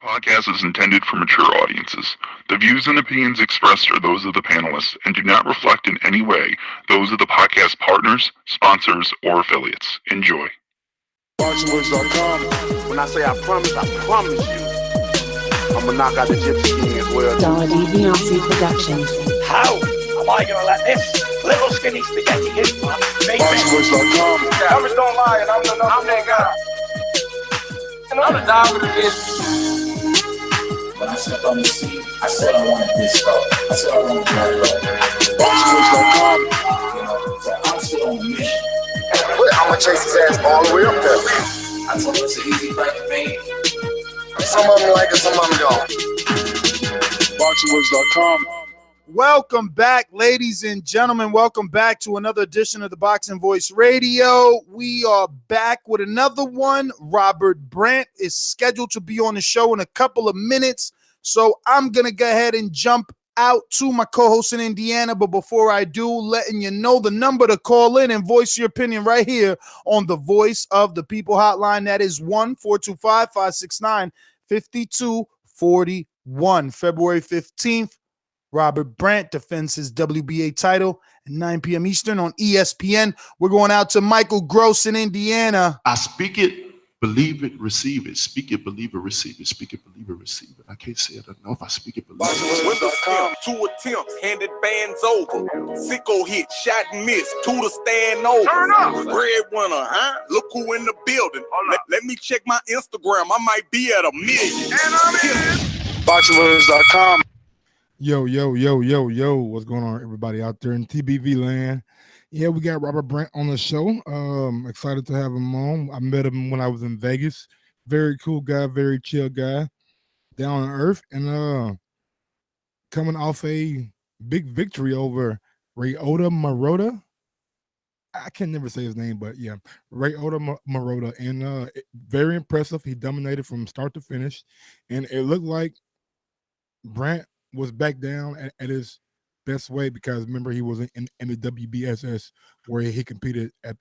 Podcast is intended for mature audiences. The views and opinions expressed are those of the panelists and do not reflect in any way those of the podcast partners, sponsors, or affiliates. Enjoy. ThaBoxingvoice.com. When I say I promise you, I'm gonna knock out the Gypsy King as well. Gennady Productions. How am I gonna let this little skinny spaghetti hit my face? ThaBoxingvoice.com. Numbers don't lie, and I'm that guy. I'm the dog of the business. When I stepped on the scene, I said I wanted this stuff. I said I wanted that. ThaBoxingvoice.com. You know, so I'm still on a mission. I'm gonna chase his ass all the way up there. I told him it's an easy fight to make. Some of them like it, some of them don't. ThaBoxingvoice.com. Welcome back, ladies and gentlemen. Welcome back to another edition of the Boxing Voice Radio. We are back with another one. Robert Brant is scheduled to be on the show in a couple of minutes, so I'm going to go ahead and jump out to my co-host in Indiana. But before I do, letting you know the number to call in and voice your opinion right here on the Voice of the People hotline. That is 1-425-569-5241. February 15th. Robert Brant defends his WBA title at 9 p.m. Eastern on ESPN. We're going out to Michael Gross in Indiana. I speak it, believe it, receive it. Speak it, believe it, receive it. Speak it, believe it, receive it. I can't say it enough. I speak it, believe it. Windows stem, 2 attempts, handed bands over. Sicko hit, shot and miss, 2 to stand over. Turn up. Breadwinner, huh? Look who in the building. Let me check my Instagram. I might be at 1 million. And I'm in. ThaBoxingvoice.com. Yo, what's going on, everybody out there in TBV land? Yeah, we got Robert Brant on the show. Excited to have him on. I met him when I was in Vegas. Very cool guy, very chill guy, down to earth, and coming off a big victory over Ryota Marotta. I can never say his name, but yeah, Ryota Marotta, and very impressive. He dominated from start to finish, and it looked like Brant was back down at his best way, because remember, he was in the WBSS where he competed at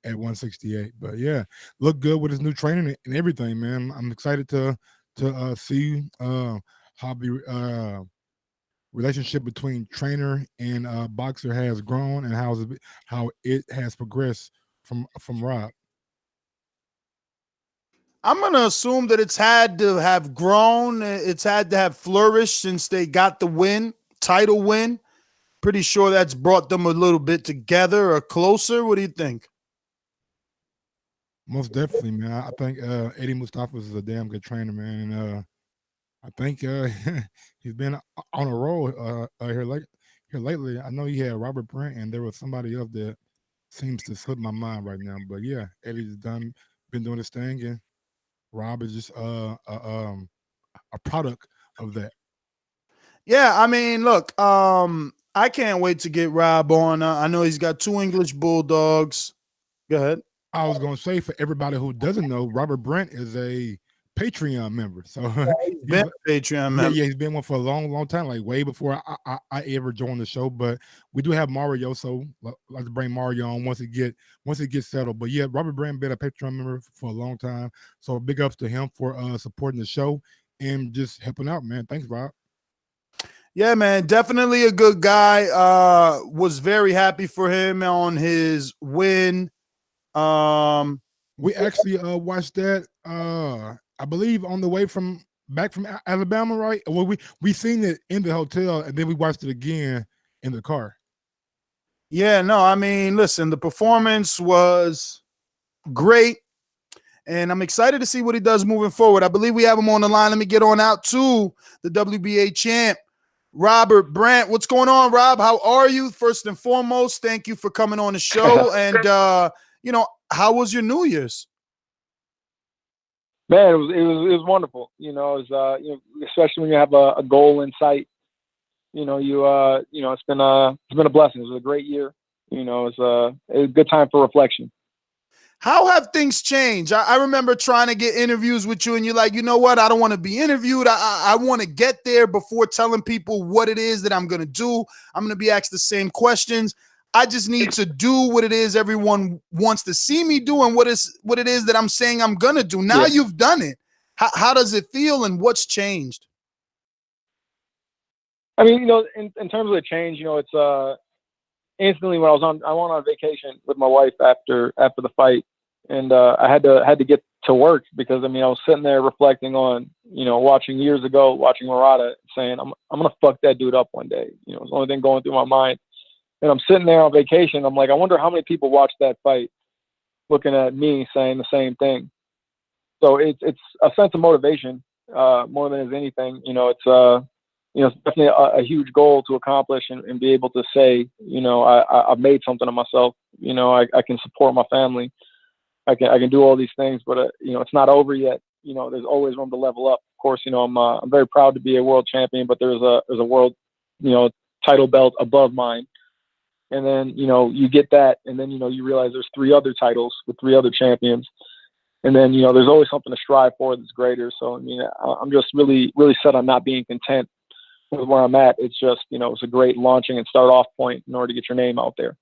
168. But yeah, looked good with his new training and everything, man. I'm excited to see how the relationship between trainer and boxer has grown, and how it has progressed from Rob. I'm going to assume that it's had to have grown. It's had to have flourished since they got the title win. Pretty sure that's brought them a little bit together or closer. What do you think? Most definitely, man. I think Eddie Mustafa is a damn good trainer, man. And I think he's been on a roll here lately. I know he had Robert Brant, and there was somebody else that seems to slip my mind right now. But yeah, Eddie's been doing his thing, and Rob is just a product of that. Yeah, I mean, look, I can't wait to get Rob on. I know he's got 2 English bulldogs. Go ahead. I was going to say, for everybody who doesn't know, Robert Brant is a Patreon member. So he's been a Patreon member. Yeah, he's been one for a long time, like way before I ever joined the show. But we do have Mario, so I'd like to bring Mario on once it gets settled. But yeah, Robert Brant been a Patreon member for a long time, so big ups to him for supporting the show and just helping out, man. Thanks, Rob. Yeah, man, definitely a good guy. Was very happy for him on his win. We actually watched that. I believe on the way back from Alabama, right? Well, we seen it in the hotel, and then we watched it again in the car. Yeah, no, I mean, listen, the performance was great, and I'm excited to see what he does moving forward. I believe we have him on the line. Let me get on out to the WBA champ, Robert Brant. What's going on, Rob? How are you? First and foremost, thank you for coming on the show. And, how was your New Year's? Man, it was wonderful. Especially when you have a goal in sight. It's been a blessing. It was a great year. It's a good time for reflection. How have things changed? I remember trying to get interviews with you, and you're like, you know what? I don't want to be interviewed. I want to get there before telling people what it is that I'm going to do. I'm going to be asked the same questions. I just need to do what it is everyone wants to see me do, and what it is that I'm saying I'm going to do. Now you've done it. How does it feel, and what's changed? I mean, in terms of the change, it's instantly when I went on vacation with my wife after the fight, and I had to get to work because I was sitting there reflecting on watching years ago, watching Murata, saying I'm gonna fuck that dude up one day. It's the only thing going through my mind. And I'm sitting there on vacation. I'm like, I wonder how many people watched that fight, looking at me saying the same thing. So it's a sense of motivation more than anything. It's definitely a huge goal to accomplish and be able to say, I've made something of myself. I can support my family. I can do all these things, but it's not over yet. There's always room to level up. Of course, I'm very proud to be a world champion, but there's a world, title belt above mine. And then, you get that, and then, you realize there's 3 other titles with 3 other champions. And then, there's always something to strive for that's greater. So, I'm just really, really set on not being content with where I'm at. It's just, it's a great launching and start off point in order to get your name out there.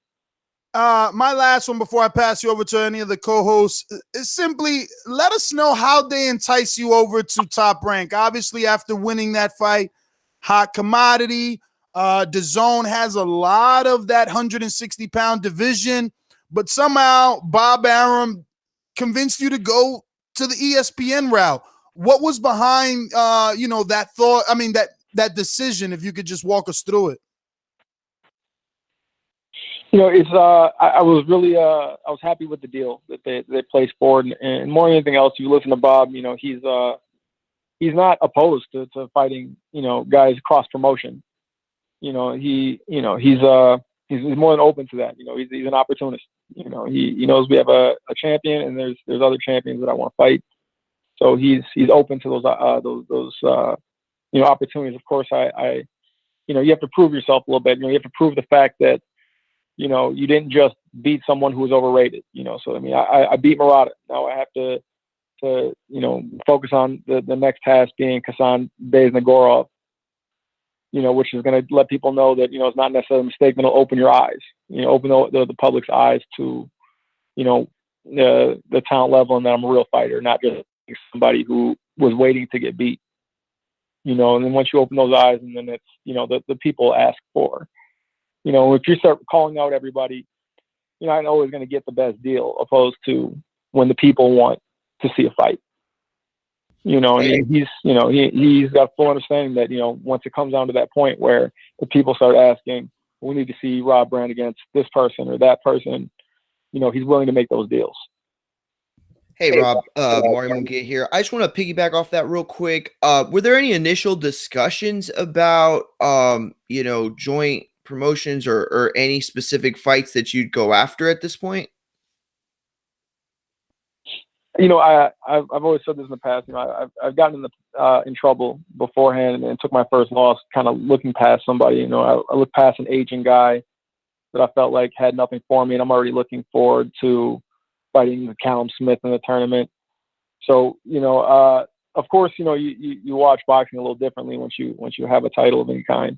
My last one before I pass you over to any of the co-hosts is simply let us know how they entice you over to Top Rank. Obviously, after winning that fight, hot commodity. DAZN has a lot of that 160-pound division, but somehow Bob Arum convinced you to go to the ESPN route. What was behind, that thought? I mean, that decision, if you could just walk us through it. It's I was really I was happy with the deal that they placed forward, and more than anything else, if you listen to Bob, he's not opposed to fighting guys cross promotion. He's more than open to that. He's an opportunist. He knows we have a champion, and there's other champions that I want to fight. So he's open to those opportunities. Of course, you have to prove yourself a little bit. You have to prove the fact that you didn't just beat someone who was overrated. So I beat Murata. Now I have to focus on the next task being Khasan Baysangurov. Which is going to let people know that it's not necessarily a mistake, but it'll open your eyes. Open the public's eyes to the talent level, and that I'm a real fighter, not just somebody who was waiting to get beat. And then once you open those eyes, and then it's the people ask for. If you start calling out everybody, I'm always going to get the best deal, opposed to when the people want to see a fight. And he's got full understanding that, once it comes down to that point where the people start asking, we need to see Rob Brant against this person or that person, he's willing to make those deals. Hey, Rob, Mario Munguia here. I just want to piggyback off that real quick. Were there any initial discussions about, joint promotions or any specific fights that you'd go after at this point? I've always said this in the past. I've gotten in trouble beforehand and took my first loss kind of looking past somebody. I looked past an aging guy that I felt like had nothing for me, and I'm already looking forward to fighting Callum Smith in the tournament. So, of course, you watch boxing a little differently once you have a title of any kind.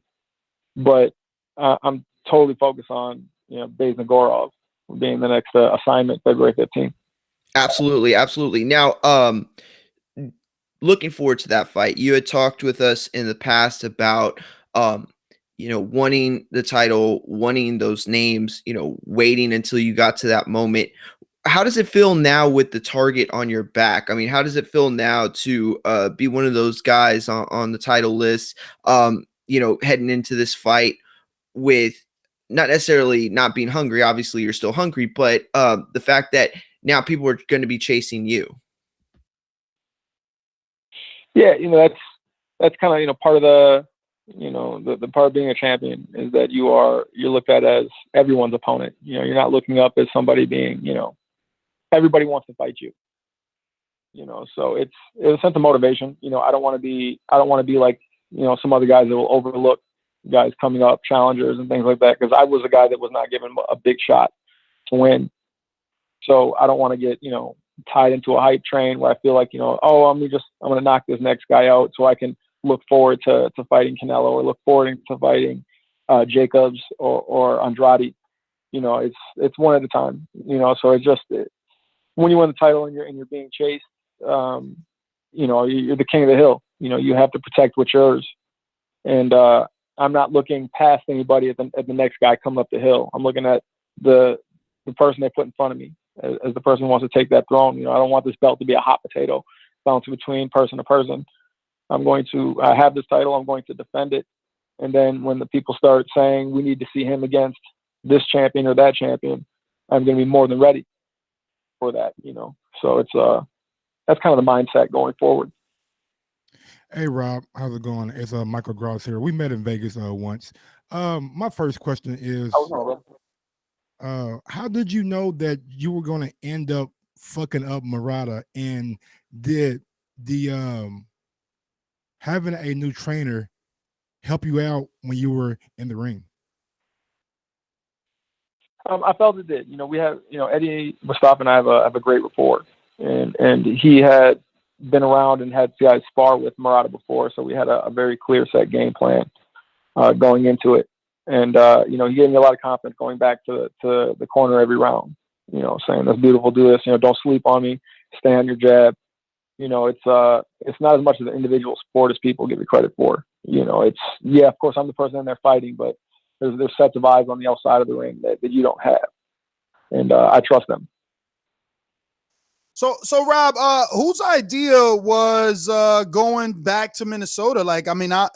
But I'm totally focused on Baysangurov being the next assignment February 15th. Absolutely. Now, looking forward to that fight. You had talked with us in the past about, wanting the title, wanting those names, waiting until you got to that moment. How does it feel now with the target on your back? I mean, how does it feel now to be one of those guys on the title list, heading into this fight with not necessarily not being hungry? Obviously, you're still hungry, but the fact that now people are going to be chasing you. Yeah, that's kind of part of the part of being a champion is that you're looked at as everyone's opponent. You're not looking up as somebody being, everybody wants to fight you. So it's a sense of motivation. I don't want to be like, some other guys that will overlook guys coming up, challengers and things like that, because I was a guy that was not given a big shot to win. So I don't want to get, tied into a hype train where I feel like, I'm going to knock this next guy out so I can look forward to fighting Canelo or look forward to fighting Jacobs or Andrade. It's one at a time, so it's just when you win the title and you're being chased, you're the king of the hill. You have to protect what's yours. And I'm not looking past anybody at the next guy coming up the hill. I'm looking at the person they put in front of me as the person who wants to take that throne. I don't want this belt to be a hot potato bouncing between person to person. I'm going to have this title. I'm going to defend it. And then when the people start saying we need to see him against this champion or that champion, I'm going to be more than ready for that. So it's that's kind of the mindset going forward. Hey Rob, how's it going? It's Michael Gross here. We met in Vegas once. My first question is, how did you know that you were going to end up fucking up Murata, and did the having a new trainer help you out when you were in the ring? I felt it did. We have, Eddie Mustafa and I have a great rapport, and he had been around and had guys spar with Murata before, so we had a very clear set game plan going into it. And he gave me a lot of confidence going back to the corner every round. Saying that's beautiful, do this. Don't sleep on me, stay on your jab. It's not as much of an individual sport as people give it credit for. Of course I'm the person in there fighting, but there's sets of eyes on the outside of the ring that you don't have, and I trust them. So Rob, whose idea was going back to Minnesota?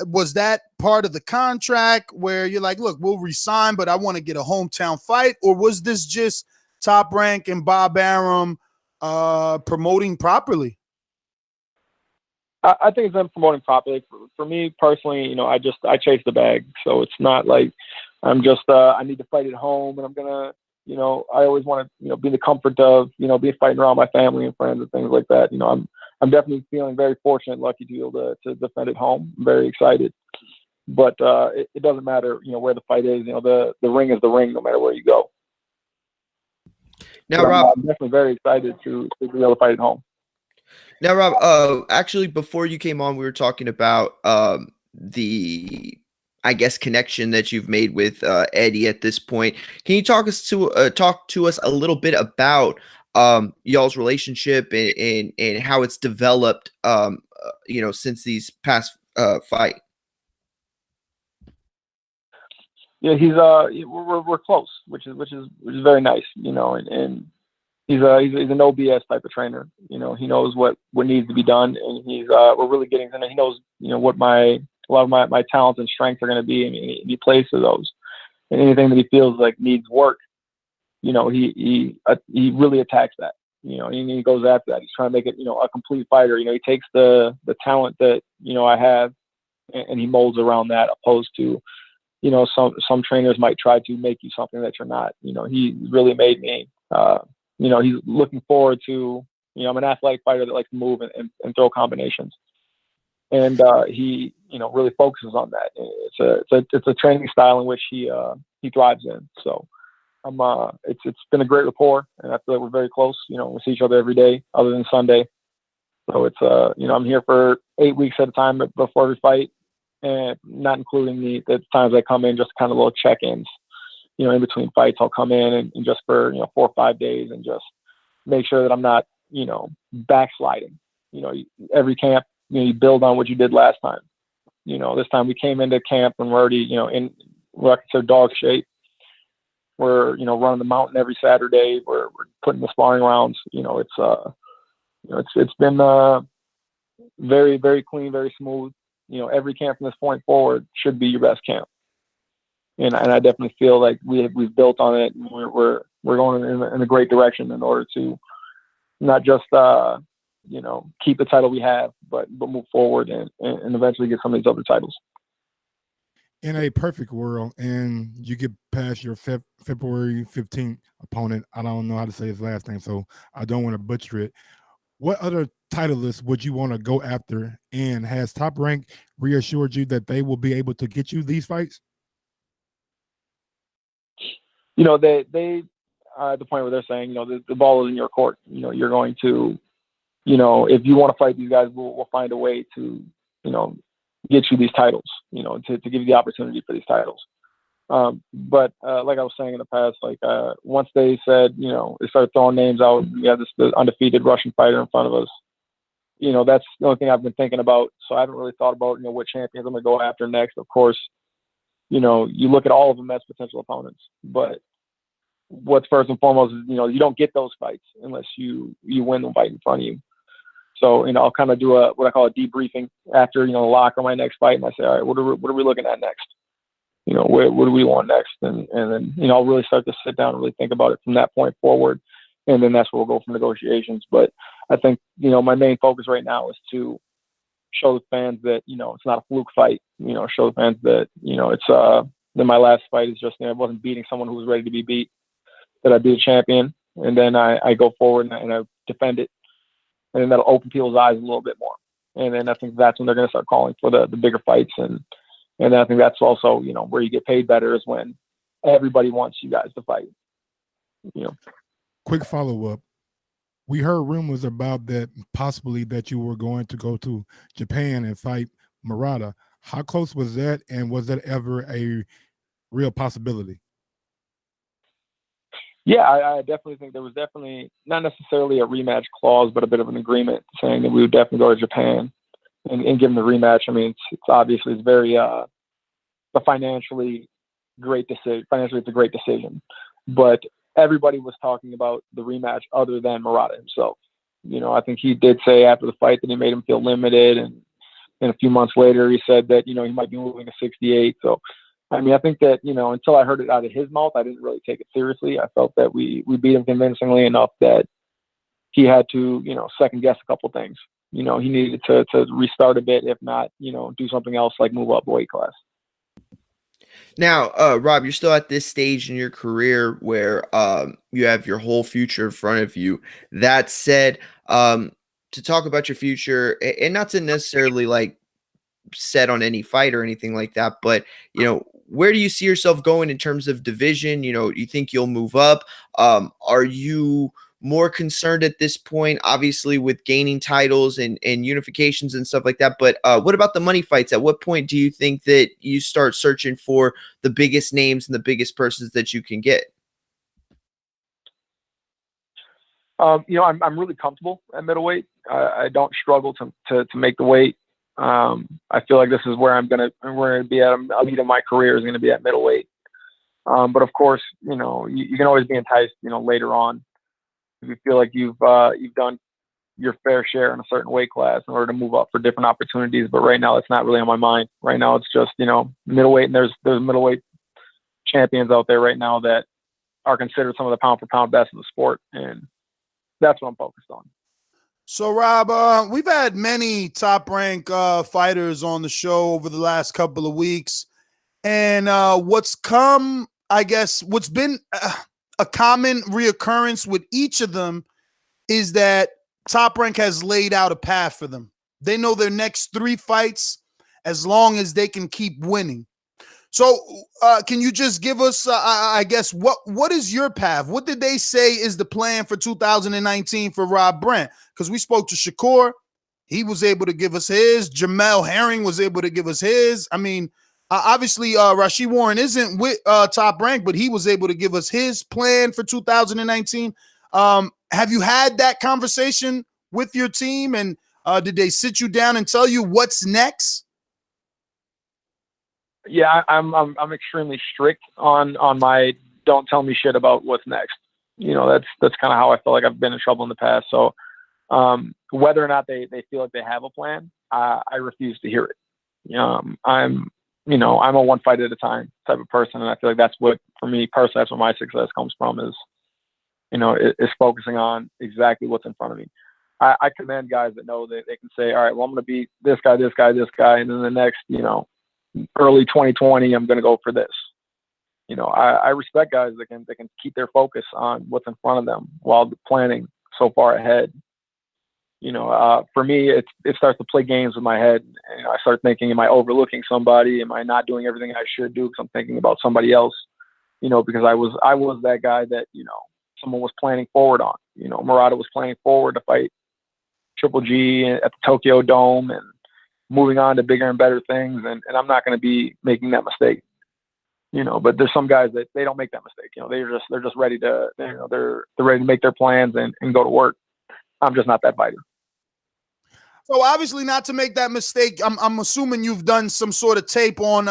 Was that part of the contract where you're like, look, we'll resign, but I want to get a hometown fight? Or was this just Top Rank and Bob Arum promoting properly? I think it's them promoting properly. For me personally, I chase the bag. So it's not like I'm just, I need to fight at home and I'm going to, I always want to, be in the comfort of, be fighting around my family and friends and things like that. I'm definitely feeling very fortunate, lucky to be able to defend at home. I'm very excited, but it doesn't matter, where the fight is. The ring is the ring, no matter where you go. Now, Rob, I'm definitely very excited to be able to fight at home. Now, Rob, actually, before you came on, we were talking about the, I guess, connection that you've made with Eddie at this point. Can you talk to us a little bit about y'all's relationship and how it's developed, since these past fight? Yeah, he's we're close, which is very nice, and he's a no BS type of trainer. He knows what needs to be done, and we're really getting to know. He knows what a lot of my talents and strengths are going to be, and he plays to those. And anything that he feels like needs work, he really attacks that. And he goes after that. He's trying to make it a complete fighter. He takes the talent that I have, and he molds around that, opposed to some trainers might try to make you something that you're not. He really made me. He's looking forward to, I'm an athletic fighter that likes to move and throw combinations. And he, really focuses on that. It's a training style in which he thrives in. So it's been a great rapport, and I feel like we're very close. We see each other every day other than Sunday. So it's, I'm here for 8 weeks at a time before every fight, and not including the times I come in, just kind of little check-ins. In between fights, I'll come in and just for 4 or 5 days and just make sure that I'm not, backsliding. Every camp, you build on what you did last time. This time we came into camp and we're already, in what I consider dog shape. We're, running the mountain every Saturday. We're putting the sparring rounds. It's been very, very clean, very smooth. Every camp from this point forward should be your best camp. And I definitely feel like we've built on it, and we're going in a great direction in order to not just keep the title we have, but move forward and eventually get some of these other titles. In a perfect world, and you get past your February 15th opponent, I don't know how to say his last name, so I don't want to butcher it. What other titleists would you want to go after? And has Top Rank reassured you that they will be able to get you these fights? They are at the point where they're saying, the ball is in your court. You're going to, if you want to fight these guys, we'll find a way to, get you these titles, to give you the opportunity for these titles. But like I was saying in the past, once they said, they started throwing names out, we have this undefeated Russian fighter in front of us. that's the only thing I've been thinking about. So I haven't really thought about, what champions I'm going to go after next. Of course, you look at all of them as potential opponents, but what's first and foremost is, you don't get those fights unless you win the fight in front of you. So, I'll kind of do what I call a debriefing after, the lock on my next fight. And I say, all right, what are we looking at next? What do we want next? And then, I'll really start to sit down and really think about it from that point forward. And then that's where we'll go from negotiations. But I think, my main focus right now is to show the fans that, it's not a fluke fight, show the fans that, it's, then my last fight is just, I wasn't beating someone who was ready to be beat, that I'd be a champion. And then I go forward and I defend it. And then that'll open people's eyes a little bit more. And then I think that's when they're going to start calling for the bigger fights. And then I think that's also, where you get paid better is when everybody wants you guys to fight. Quick follow-up. We heard rumors about that possibly that you were going to go to Japan and fight Murata. How close was that? And was that ever a real possibility? Yeah, I definitely think there was definitely not necessarily a rematch clause, but a bit of an agreement saying that we would definitely go to Japan and give them the rematch. I mean, it's very a financially great decision. Financially, it's a great decision, but everybody was talking about the rematch other than Murata himself. I think he did say after the fight that he made him feel limited, and a few months later he said that he might be moving to 68. So. I mean, I think that, until I heard it out of his mouth, I didn't really take it seriously. I felt that we beat him convincingly enough that he had to, second guess a couple things. He needed to restart a bit, if not, do something else like move up weight class. Now, Rob, you're still at this stage in your career where you have your whole future in front of you. That said, to talk about your future, and not to necessarily like set on any fight or anything like that, but where do you see yourself going in terms of division? You think you'll move up? Are you more concerned at this point, obviously, with gaining titles and unifications and stuff like that? But what about the money fights? At what point do you think that you start searching for the biggest names and the biggest persons that you can get? I'm really comfortable at middleweight. I don't struggle to make the weight. I feel like this is where I'm gonna be at. A lead of my career is gonna be at middleweight. But of course, you can always be enticed, later on, if you feel like you've done your fair share in a certain weight class in order to move up for different opportunities. But right now, it's not really on my mind. Right now, it's just middleweight, and there's middleweight champions out there right now that are considered some of the pound for pound best in the sport, and that's what I'm focused on. So, Rob, we've had many top-rank fighters on the show over the last couple of weeks, and what's been a common reoccurrence with each of them is that Top Rank has laid out a path for them. They know their next 3 fights as long as they can keep winning. So can you just give us, what is your path? What did they say is the plan for 2019 for Rob Brant? Because we spoke to Shakur. He was able to give us his. Jamel Herring was able to give us his. I mean, obviously, Rashid Warren isn't with Top Rank, but he was able to give us his plan for 2019. Have you had that conversation with your team? And did they sit you down and tell you what's next? Yeah, I'm extremely strict on my don't tell me shit about what's next. That's kind of how I feel like I've been in trouble in the past. So whether or not they feel like they have a plan, I refuse to hear it. I'm a one fight at a time type of person, and I feel like that's what, for me personally, that's where my success comes from is focusing on exactly what's in front of me. I commend guys that know that they can say, all right, well, I'm going to beat this guy, and then the next, early 2020, I'm going to go for this. I respect guys that can keep their focus on what's in front of them while planning so far ahead. For me, it starts to play games with my head. I start thinking, am I overlooking somebody? Am I not doing everything I should do because I'm thinking about somebody else? Because I was that guy that, someone was planning forward on. Murata was planning forward to fight Triple G at the Tokyo Dome and moving on to bigger and better things. And I'm not going to be making that mistake. But there's some guys that they don't make that mistake. They're just ready to, they're ready to make their plans and go to work. I'm just not that fighter. So obviously, not to make that mistake, I'm assuming you've done some sort of tape on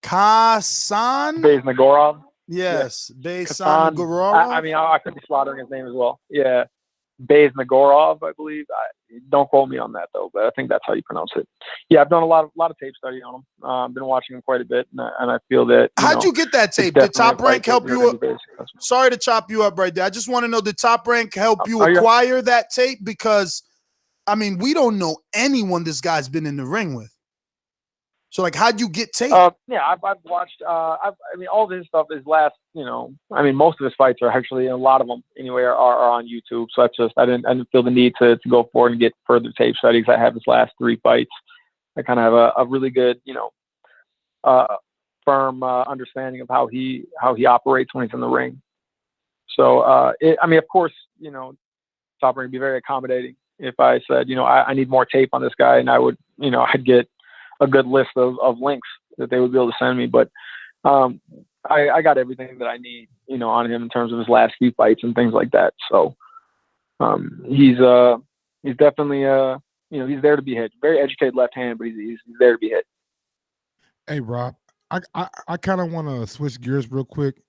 Khasan. Baysangurov. Yes, Khasan. Baysangurov. I mean, I could be slaughtering his name as well. Yeah, Baysangurov, I believe. Don't quote me on that though, but I think that's how you pronounce it. Yeah, I've done a lot of tape study on him. Been watching him quite a bit, and I feel that. How'd you get that tape? Did Top Rank help you? Sorry to chop you up right there. I just want to know, did Top Rank help you acquire that tape? Because, I mean, we don't know anyone this guy's been in the ring with. So, like, how'd you get tape? Yeah, I've watched. I mean, all of his stuff is last. I mean, most of his fights are actually, a lot of them anyway, are on YouTube. So that's just I didn't feel the need to go forward and get further tape studies. I have his last 3 fights. I kind of have a really good, firm understanding of how he operates when he's in the ring. So, I mean, of course, Top Rank would be very accommodating if I said, I need more tape on this guy, and I would, I'd get a good list of links that they would be able to send me. But I got everything that I need, on him in terms of his last few fights and things like that. So he's definitely he's there to be hit. Very educated left hand, but he's there to be hit. Hey Rob, I kind of want to switch gears real quick.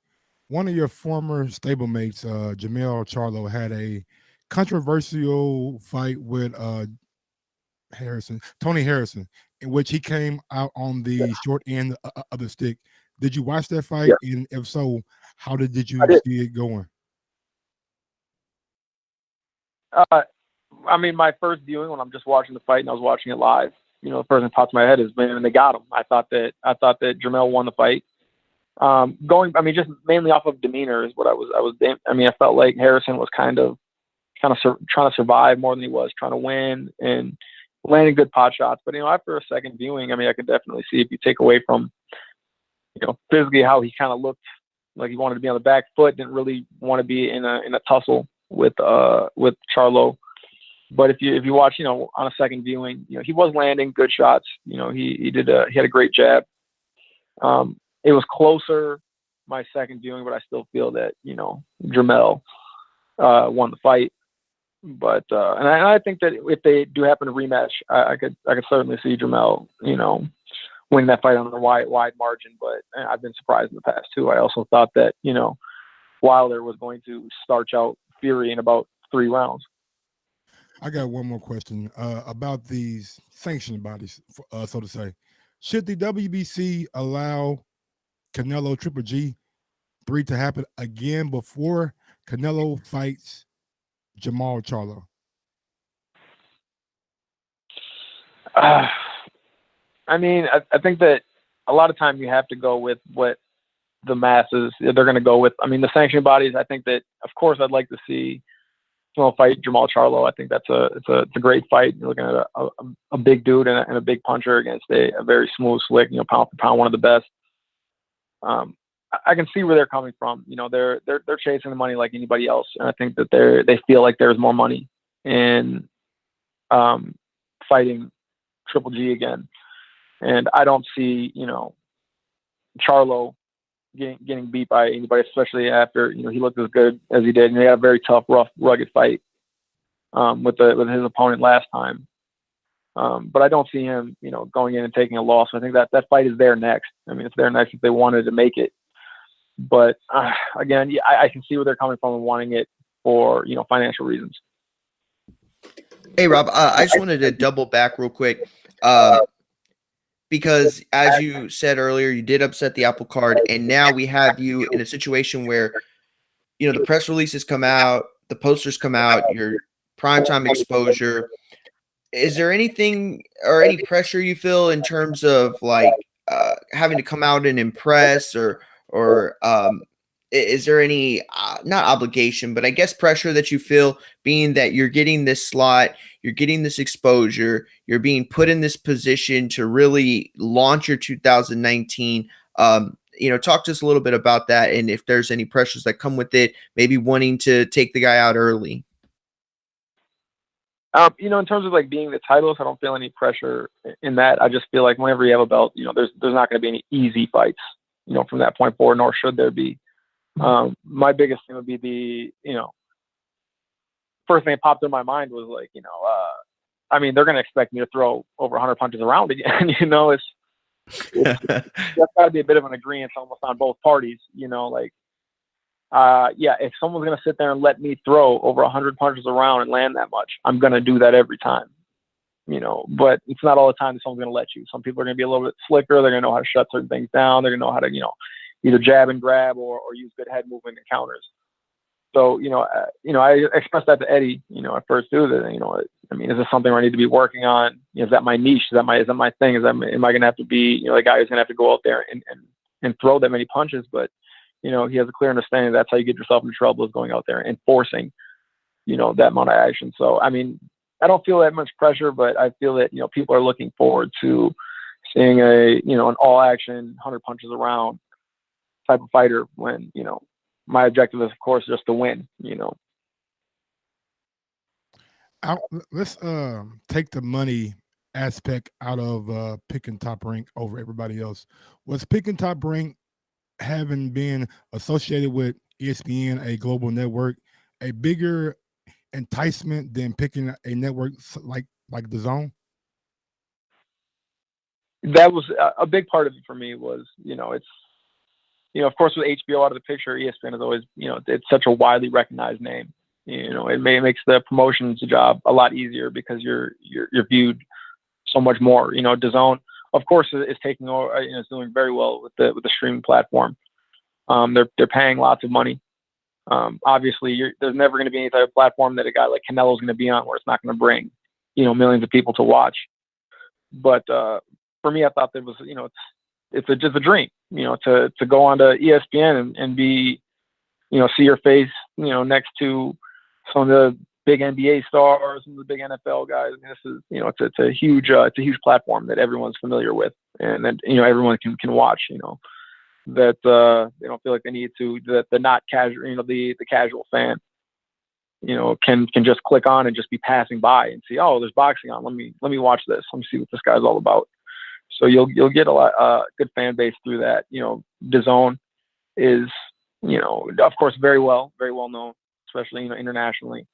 One of your former stablemates, Jamel Charlo, had a controversial fight with Tony Harrison, in which he came out on the short end of the stick. Did you watch that fight? Yeah. And if so, how did you see it going? I mean, my first viewing when I'm just watching the fight and I was watching it live, the first thing that pops in my head is, man, they got him. I thought that Jamel won the fight. Just mainly off of demeanor is what I felt like Harrison was kind of trying to survive more than he was trying to win and landing good pot shots. But, after a second viewing, I could definitely see, if you take away from, physically how he kind of looked like he wanted to be on the back foot, didn't really want to be in a tussle with Charlo. But if you watch, on a second viewing, he was landing good shots. He had a great jab. It was closer my second viewing, but I still feel that, Jamel won the fight. But and I think that if they do happen to rematch, I could certainly see Jamel, winning that fight on a wide margin. But I've been surprised in the past too. I also thought that Wilder was going to starch out Fury in about 3 rounds. I got one more question about these sanctioning bodies, so to say. Should the WBC allow Canelo Triple G3 to happen again before Canelo fights Jamal Charlo? I think that a lot of time you have to go with what the masses they're going to go with. The sanctioning bodies. I think that, of course, I'd like to see Canelo fight Jamal Charlo. I think it's a great fight. You're looking at a big dude and a big puncher against a very smooth, slick, pound for pound, one of the best. I can see where they're coming from. They're chasing the money like anybody else, and I think that they feel like there's more money in fighting Triple G again. And I don't see Charlo getting beat by anybody, especially after he looked as good as he did, and he had a very tough, rough, rugged fight with his opponent last time. But I don't see him going in and taking a loss. I think that fight is there next. It's there next if they wanted to make it. But again, I can see where they're coming from and wanting it for financial reasons. Hey Rob, I just wanted to double back real quick. Because as you said earlier, you did upset the apple cart, and now we have you in a situation where, the press releases come out, the posters come out, your primetime exposure. Is there anything or any pressure you feel in terms of having to come out and impress, or is there any not obligation, but I guess pressure that you feel, being that you're getting this slot, you're getting this exposure, you're being put in this position to really launch your 2019? Talk to us a little bit about that, and if there's any pressures that come with it, maybe wanting to take the guy out early. In terms of being the titles, I don't feel any pressure in that. I just feel like whenever you have a belt, there's not going to be any easy fights, from that point forward, nor should there be. My biggest thing would be first thing that popped in my mind was I mean, they're going to expect me to throw over 100 punches around again. It's that's got to be a bit of an agreement almost on both parties. If someone's going to sit there and let me throw over 100 punches around and land that much, I'm going to do that every time. But it's not all the time that someone's going to let you. Some people are going to be a little bit slicker. They're going to know how to shut certain things down. They're going to know how to, either jab and grab or use good head movement and counters. So, I expressed that to Eddie, at first too, that, is this something where I need to be working on? Is that my niche? Is that my thing? Am I going to have to be, the guy who's going to have to go out there and throw that many punches? But, he has a clear understanding that's how you get yourself into trouble, is going out there and forcing, that amount of action. So, I don't feel that much pressure, but I feel that, people are looking forward to seeing an all action, 100 punches around type of fighter when, my objective is, of course, just to win, Let's take the money aspect out of picking Top Rank over everybody else. Was picking Top Rank, having been associated with ESPN, a global network, a bigger enticement than picking a network like the Zone? That was a big part of it for me. Was it's of course, with HBO out of the picture, ESPN is always, it's such a widely recognized name. It makes the promotions job a lot easier because you're viewed so much more. DAZN, of course, is taking over. Is doing very well with the streaming platform. They're paying lots of money. Obviously, there's never going to be any type of platform that a guy like Canelo is going to be on where it's not going to bring, millions of people to watch. But for me, I thought that was, it's just a dream, to go onto ESPN and be, see your face, next to some of the big NBA stars, some of the big NFL guys. This is, it's a huge platform that everyone's familiar with, and that everyone can watch. That they don't feel like they need to. That the not casual, the casual fan, can just click on and just be passing by and see, oh, there's boxing on. Let me watch this. Let me see what this guy's all about. So you'll get a lot good fan base through that. DAZN is, of course, very well known, especially internationally.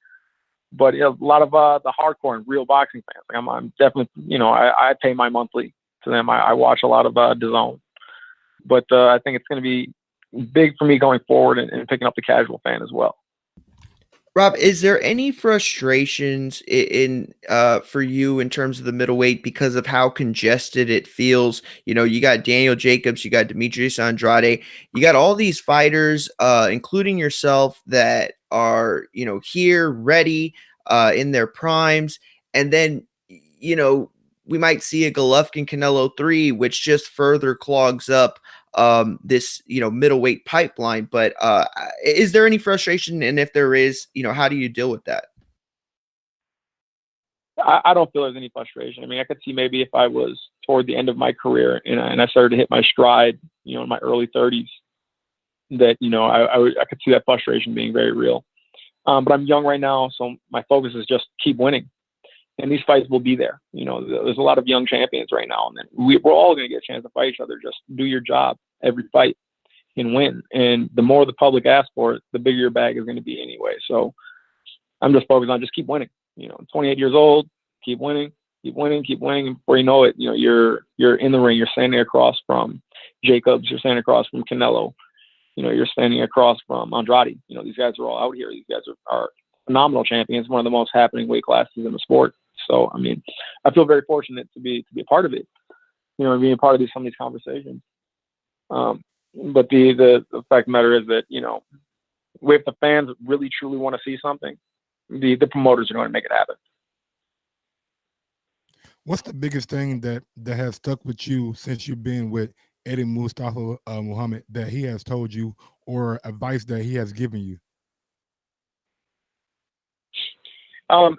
But a lot of the hardcore and real boxing fans. Like I'm definitely, I pay my monthly to them. I watch a lot of DAZN. But I think it's going to be big for me going forward and picking up the casual fan as well. Rob, is there any frustrations in for you in terms of the middleweight because of how congested it feels? You got Daniel Jacobs, you got Demetrius Andrade, you got all these fighters, including yourself, that are here, ready, in their primes, and then we might see a Golovkin Canelo 3, which just further clogs up this middleweight pipeline. But is there any frustration, and if there is, how do you deal with that? I don't feel there's any frustration. I could see maybe if I was toward the end of my career and I started to hit my stride, in my early 30s, that I could see that frustration being very real. But I'm young right now, so my focus is just keep winning. And these fights will be there. There's a lot of young champions right now, and then we're all going to get a chance to fight each other. Just do your job every fight and win. And the more the public asks for it, the bigger your bag is going to be anyway. So I'm just focused on just keep winning. 28 years old, keep winning. And before you know it, you're in the ring. You're standing across from Jacobs. You're standing across from Canelo. You're standing across from Andrade. These guys are all out here. These guys are phenomenal champions, one of the most happening weight classes in the sport. So, I feel very fortunate to be a part of it, being a part of some of these conversations. But the fact of the matter is that, if the fans really truly want to see something, the promoters are going to make it happen. What's the biggest thing that has stuck with you since you've been with Eddie Mustafa Muhammad that he has told you, or advice that he has given you?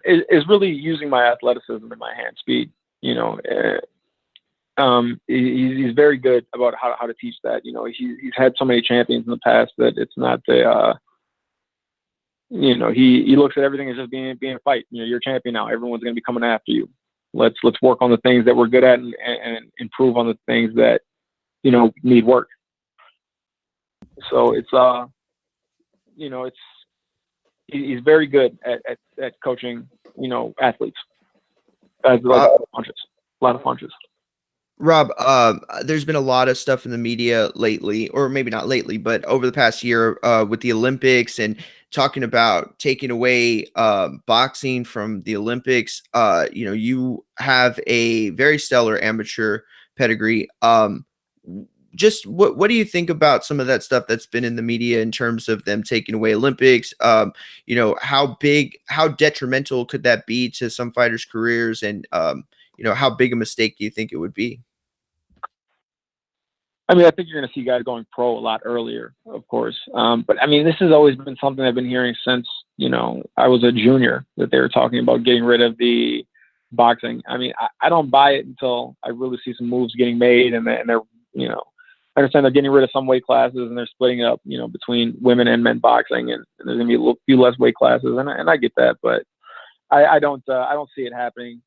Is really using my athleticism and my hand speed. He's very good about how to teach that. He's had so many champions in the past that it's not the he looks at everything as just being a fight. You're a champion now. Everyone's going to be coming after you. Let's work on the things that we're good at and improve on the things that need work. So it's he's very good at coaching athletes. Like a lot of punches. Rob, there's been a lot of stuff in the media lately, or maybe not lately, but over the past year with the Olympics and talking about taking away boxing from the Olympics. You have a very stellar amateur pedigree. Just what do you think about some of that stuff that's been in the media in terms of them taking away Olympics? How detrimental could that be to some fighters' careers? And, how big a mistake do you think it would be? I mean, I think you're going to see guys going pro a lot earlier, of course. But I mean, this has always been something I've been hearing since, I was a junior, that they were talking about getting rid of the boxing. I mean, I don't buy it until I really see some moves getting made and they're, I understand they're getting rid of some weight classes and they're splitting it up, between women and men boxing, and there's going to be a few less weight classes, and I get that, but I don't see it happening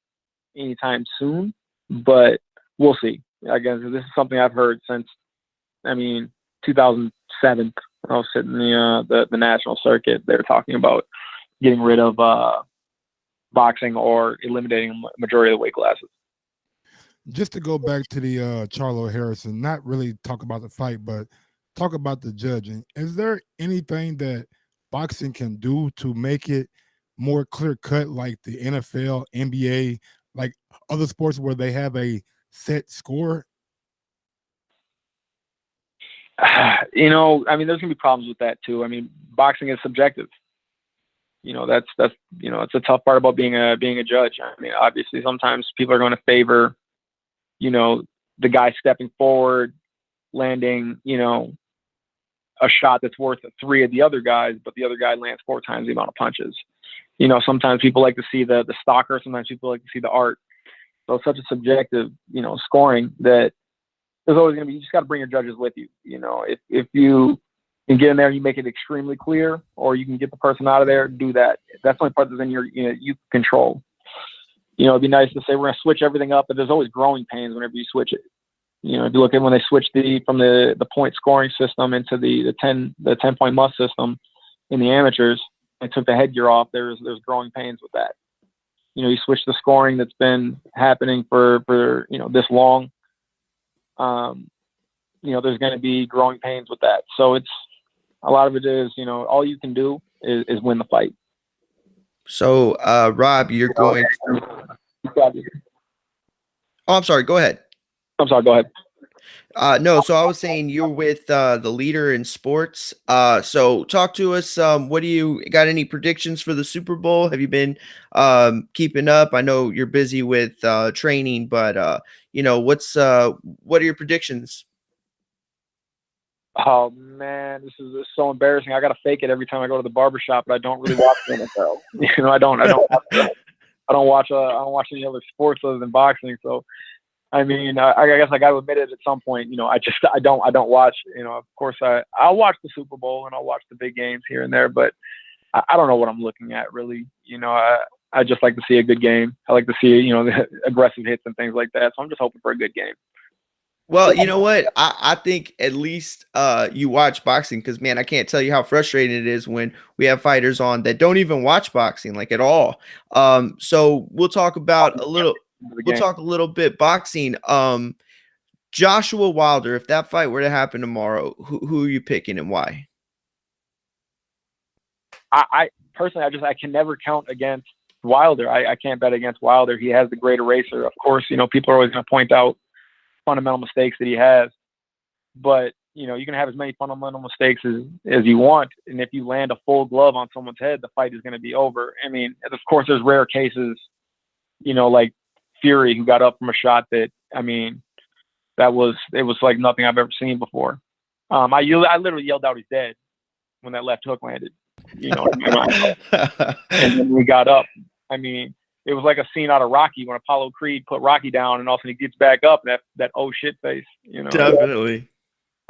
anytime soon. But we'll see. Again, this is something I've heard since, 2007. When I was sitting in the national circuit, they were talking about getting rid of boxing or eliminating a majority of the weight classes. Just to go back to the Charlo Harrison, not really talk about the fight, but talk about the judging. Is there anything that boxing can do to make it more clear cut, like the NFL, NBA, like other sports where they have a set score? There's gonna be problems with that too. I mean, boxing is subjective. That's it's a tough part about being a judge. I mean, obviously sometimes people are going to favor, the guy stepping forward, landing, a shot that's worth 3 of the other guys, but the other guy lands 4 times the amount of punches. Sometimes people like to see the stalker, sometimes people like to see the art. So it's such a subjective, scoring that there's always going to be, you just got to bring your judges with you. If you can get in there and you make it extremely clear, or you can get the person out of there, do that. That's the only part that's in your, you control. It'd be nice to say we're going to switch everything up, but there's always growing pains whenever you switch it. If you look at when they switched from the point scoring system into the 10-point must system in the amateurs, and took the headgear off, there's growing pains with that. You switch the scoring that's been happening for this long. There's going to be growing pains with that. So it's a lot of it is, all you can do is win the fight. So, Rob, you're going. Oh, I'm sorry. Go ahead. I'm sorry. Go ahead. No, so I was saying you're with the leader in sports. So talk to us. What do you got? Any predictions for the Super Bowl? Have you been keeping up? I know you're busy with training, but what are your predictions? Oh man, this is so embarrassing. I gotta fake it every time I go to the barbershop, but I don't really watch the NFL. I don't watch any other sports other than boxing. So I guess I got to admit it at some point. I don't watch. Of course, I'll watch the Super Bowl and I'll watch the big games here and there, but I don't know what I'm looking at really. I just like to see a good game. I like to see the aggressive hits and things like that. So I'm just hoping for a good game. Well, you know what? I think at least you watch boxing, because man, I can't tell you how frustrating it is when we have fighters on that don't even watch boxing like at all. So we'll talk about a little. We'll talk a little bit boxing. Joshua Wilder, if that fight were to happen tomorrow, who are you picking and why? I personally, I can never count against Wilder. I can't bet against Wilder. He has the great eraser. Of course, people are always going to point out fundamental mistakes that he has, but you can have as many fundamental mistakes as you want, and if you land a full glove on someone's head, the fight is going to be over. Of course, there's rare cases, like Fury, who got up from a shot that it was like nothing I've ever seen before. I literally yelled out, "He's dead," when that left hook landed. And then we got up. It was like a scene out of Rocky when Apollo Creed put Rocky down, and all of a sudden he gets back up, and that oh shit face. Definitely.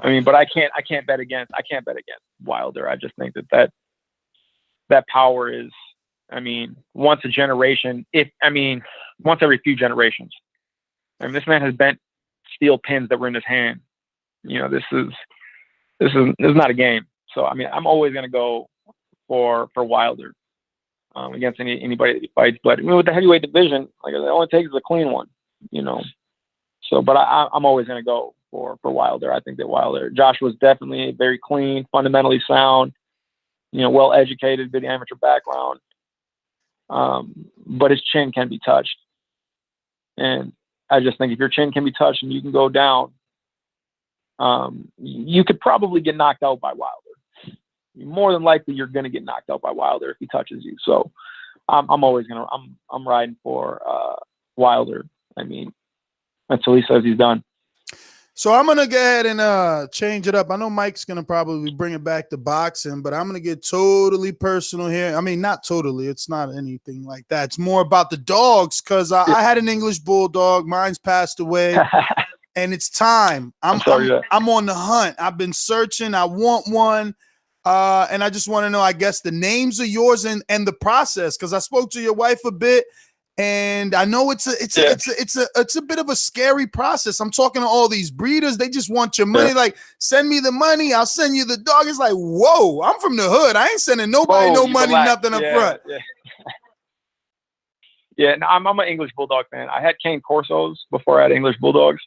But I can't bet against Wilder. I just think that power is, once a generation. Once every few generations. This man has bent steel pins that were in his hand. This is not a game. So I'm always going to go for Wilder. against anybody that he fights. But I mean, with the heavyweight division, like, it only takes a clean one, you know. So, but I'm always going to go for Wilder. I think that Josh was definitely very clean, fundamentally sound, you know, well educated, good amateur background. But his chin can be touched, and I just think if your chin can be touched and you can go down, you could probably get knocked out by Wilder. More than likely, you're going to get knocked out by Wilder if he touches you. So, I'm always gonna I'm riding for Wilder. I mean, until he says he's done. So I'm gonna go ahead and change it up. I know Mike's gonna probably bring it back to boxing, but I'm gonna get totally personal here. I mean, not totally. It's not anything like that. It's more about the dogs, because I had an English bulldog. Mine's passed away, and it's time. I'm on the hunt. I've been searching. I want one, and I just want to know, I guess, the names of yours and the process, because I spoke to your wife a bit. And I know it's a bit of a scary process. I'm talking to all these breeders. They just want your money. Like, send me the money, I'll send you the dog. It's like, whoa, I'm from the hood. I ain't sending nobody no money, nothing up front. Yeah, no, I'm an English bulldog fan. I had Cane Corsos before I had English bulldogs.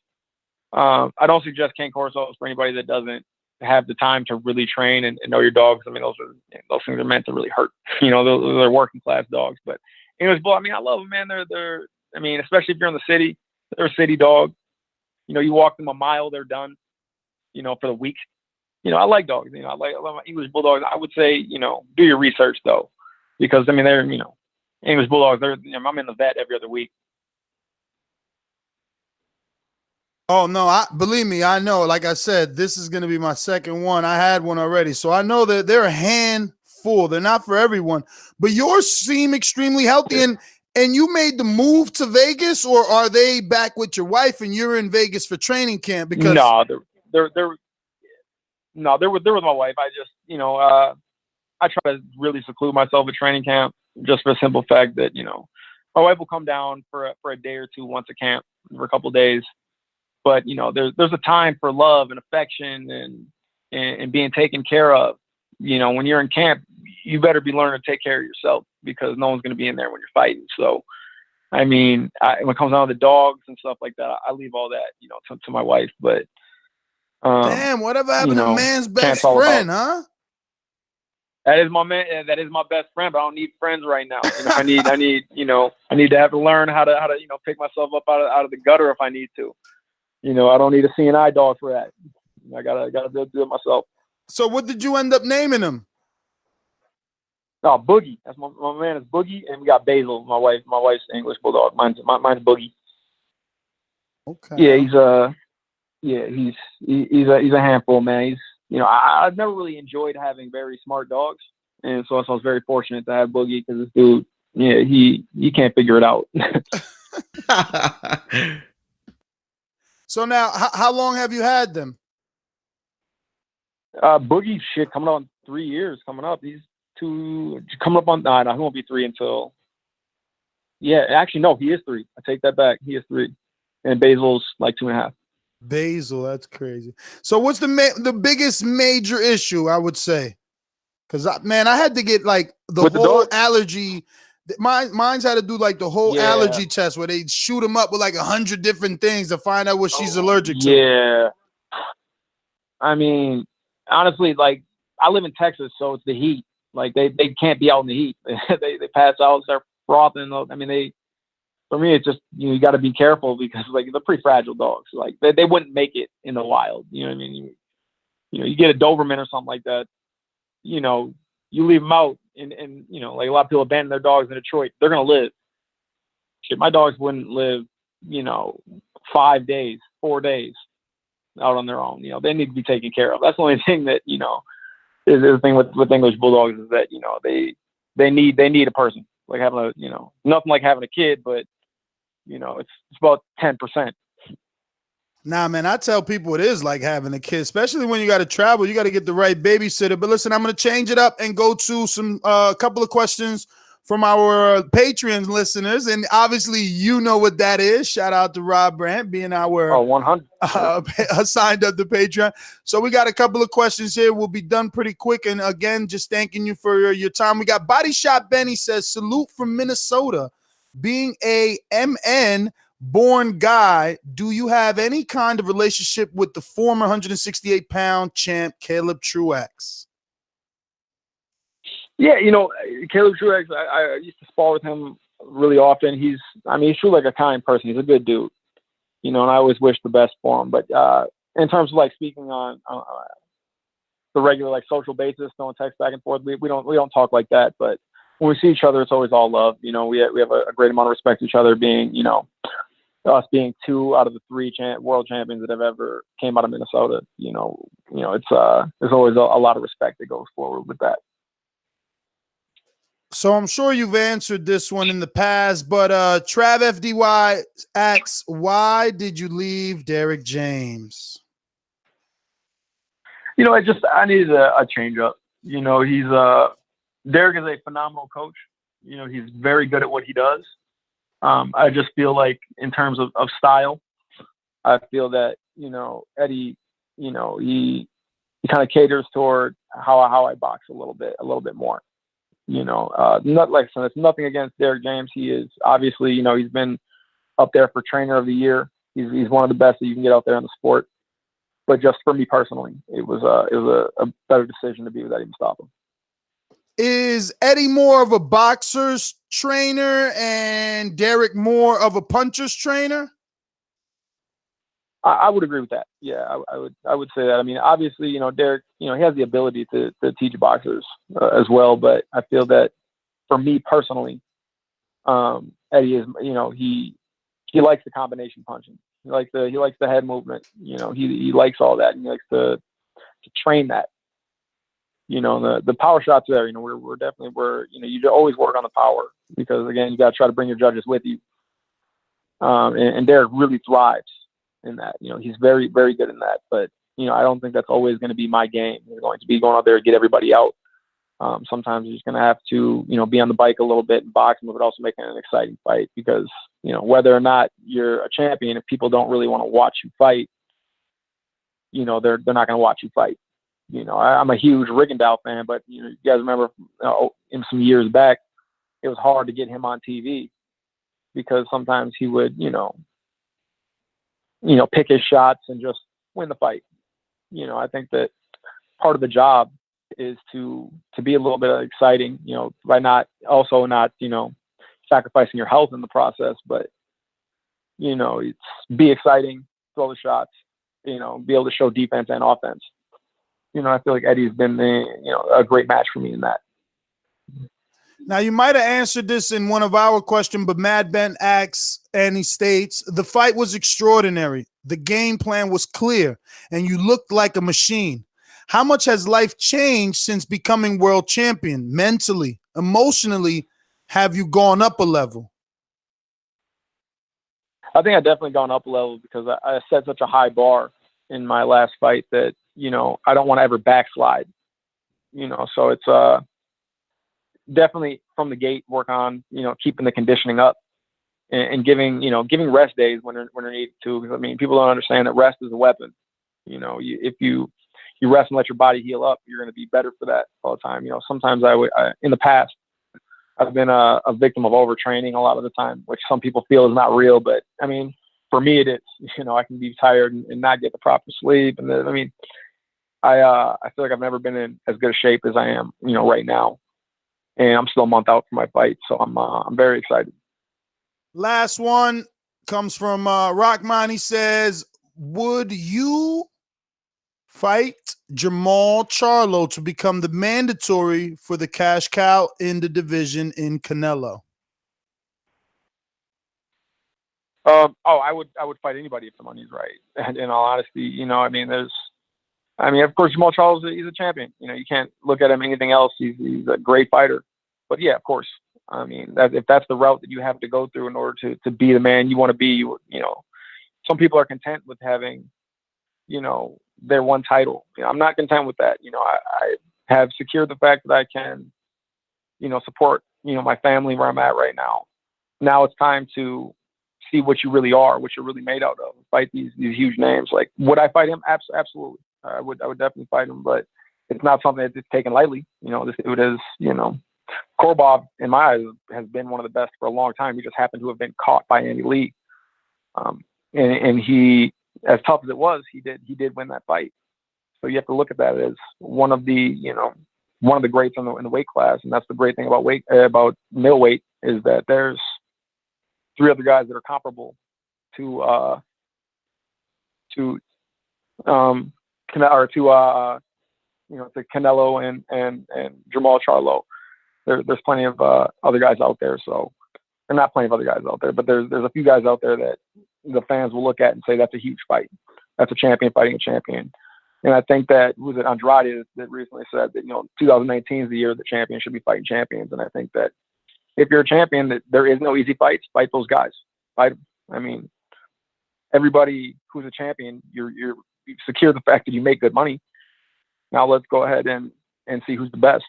I don't suggest Cane Corsos for anybody that doesn't have the time to really train and know your dogs. I mean, those things are meant to really hurt. You know, they're working class dogs, but English bull, I mean, I love them, man. They're I mean, especially if you're in the city, they're a city dog. You know, you walk them a mile, they're done, you know, for the week. You know, I like dogs. You know, I love my English bulldogs. I would say, you know, do your research though, because I mean, they're, you know, English bulldogs. I'm in the vet every other week. Oh no, believe me, I know. Like I said, this is going to be my second one. I had one already, so I know that they're a handful. They're not for everyone, but yours seem extremely healthy. And you made the move to Vegas, or are they back with your wife and you're in Vegas for training camp? Because no, they're with my wife. I just, you know, I try to really seclude myself at training camp, just for the simple fact that, you know, my wife will come down for a day or two once a camp for a couple of days. But, you know, there's a time for love and affection and being taken care of. You know, when you're in camp, you better be learning to take care of yourself, because no one's going to be in there when you're fighting. So, I mean, when it comes down to the dogs and stuff like that, I leave all that, you know, to my wife. But damn, whatever happened to man's best friend, huh? That is my man. That is my best friend. But I don't need friends right now. You know, I need, you know, I need to have to learn how to, you know, pick myself up out of the gutter if I need to. You know, I don't need a CNI dog for that. I gotta do it myself. So what did you end up naming him? Oh, Boogie. That's my man is Boogie, and we got Basil, my wife's English bulldog. Mine's Boogie. Okay. Yeah, he's a handful, man. He's, you know, I've never really enjoyed having very smart dogs, and so I was very fortunate to have Boogie, because this dude, yeah, he can't figure it out. So now, how long have you had them? Boogie, shit, coming on 3 years. Coming up, he's coming up on. No, he won't be 3 until. Yeah, actually, no, he is 3. I take that back. He is 3, and Basil's like 2.5. Basil, that's crazy. So what's the biggest major issue, I would say? Because I had to get like the whole allergy. Mine's had to do like the whole allergy test where they shoot them up with like 100 different things to find out what she's allergic to. Yeah. I mean, honestly, like, I live in Texas, so it's the heat. Like, they can't be out in the heat. they pass out, start frothing. I mean, for me, it's just, you know, you got to be careful, because like they're pretty fragile dogs. Like they wouldn't make it in the wild. You know what I mean? You know, you get a Doberman or something like that. You know, you leave them out, and you know, like a lot of people abandon their dogs in Detroit. They're gonna live. Shit, my dogs wouldn't live, you know, 5 days, 4 days out on their own. You know, they need to be taken care of. That's the only thing that, you know, is the thing with English bulldogs, is that, you know, they need a person. Like having a, you know, nothing like having a kid, but, you know, it's about 10%. Nah, man, I tell people it is like having a kid, especially when you got to travel. You got to get the right babysitter. But listen, I'm going to change it up and go to some couple of questions from our Patreon listeners, and obviously you know what that is. Shout out to Rob Brant being our 100 signed up to Patreon. So we got a couple of questions here. We'll be done pretty quick. And again, just thanking you for your time. We got Body Shot Benny says, salute from Minnesota. Being a MN born guy, do you have any kind of relationship with the former 168-pound champ Caleb Truax? Yeah, Caleb Truax, I used to spar with him really often. He's truly like a kind person. He's a good dude, and I always wish the best for him. But in terms of like speaking on the regular like social basis, throwing text back and forth, we don't talk like that. But when we see each other, it's always all love. We have a great amount of respect for each other, being us being 2 out of the 3 world champions that have ever came out of Minnesota. It's there's always a lot of respect that goes forward with that. So I'm sure you've answered this one in the past, but Trav FDY asks, why did you leave Derek James? I needed a change up. Derek is a phenomenal coach. He's very good at what he does. I just feel like in terms of style, I feel that, Eddie, he kind of caters toward how I box a little bit more. Not like, so it's nothing against Derek James. He is obviously, he's been up there for trainer of the year. He's one of the best that you can get out there in the sport. But just for me personally, it was a better decision to be with Eddie Mustafa. Is Eddie more of a boxer's trainer and Derek more of a puncher's trainer? I would agree with that. Yeah, I would say that. Obviously, Derek, he has the ability to teach boxers as well, but I feel that for me personally, Eddie is, he likes the combination punching. He likes the head movement. He likes all that, and he likes to train that. The power shots there. We're definitely you always work on the power, because again, you got to try to bring your judges with you. And Derek really thrives in that. He's very, very good in that. But I don't think that's always going to be my game. You're going to be going out there and get everybody out. Sometimes you're just going to have to be on the bike a little bit and box, but also making an exciting fight, because whether or not you're a champion, if people don't really want to watch you fight, they're not going to watch you fight. I'm a huge Rigondeaux fan, but you guys remember in some years back, it was hard to get him on TV because sometimes he would pick his shots and just win the fight. I think that part of the job is to be a little bit exciting, by not sacrificing your health in the process, but it's be exciting, throw the shots, be able to show defense and offense. I feel like Eddie's been a great match for me in that. Now, you might have answered this in one of our questions, but Mad Ben asks, and he states, the fight was extraordinary. The game plan was clear, and you looked like a machine. How much has life changed since becoming world champion? Mentally, emotionally, have you gone up a level? I think I've definitely gone up a level, because I set such a high bar in my last fight that, I don't want to ever backslide. So it's definitely from the gate work on, keeping the conditioning up and giving rest days when they're needed to. Because people don't understand that rest is a weapon. If you rest and let your body heal up, you're going to be better for that all the time. Sometimes in the past, I've been a victim of overtraining a lot of the time, which some people feel is not real, but for me it is. I can be tired and not get the proper sleep, and I feel like I've never been in as good a shape as I am, right now. And I'm still a month out from my fight, so I'm very excited. Last one comes from Rockman. He says, would you fight Jamal Charlo to become the mandatory for the cash cow in the division in Canelo? I would fight anybody if the money's right. And in all honesty, of course, Jamal Charlo, he's a champion. You can't look at him anything else. He's a great fighter. But yeah, of course. If that's the route that you have to go through in order to be the man you want to be, some people are content with having, their one title. I'm not content with that. I have secured the fact that I can, support, my family where I'm at right now. Now it's time to see what you really are, what you're really made out of. Fight these huge names. Like, would I fight him? Absolutely. I would definitely fight him, but it's not something that's taken lightly. This dude is, Korbov, in my eyes, has been one of the best for a long time. He just happened to have been caught by Andy Lee. And he, as tough as it was, he did win that fight. So you have to look at that as one of the greats in the weight class. And that's the great thing about middleweight, is that there's 3 other guys that are comparable to Canelo and Jamal Charlo. There's plenty of other guys out there. So there are not plenty of other guys out there, but there's a few guys out there that the fans will look at and say that's a huge fight. That's a champion fighting a champion. And I think that, was it Andrade that recently said that 2019 is the year that champions should be fighting champions. And I think that if you're a champion, that there is no easy fights. Fight those guys. Fight them. I mean, everybody who's a champion, you secure the fact that you make good money. Now let's go ahead and see who's the best.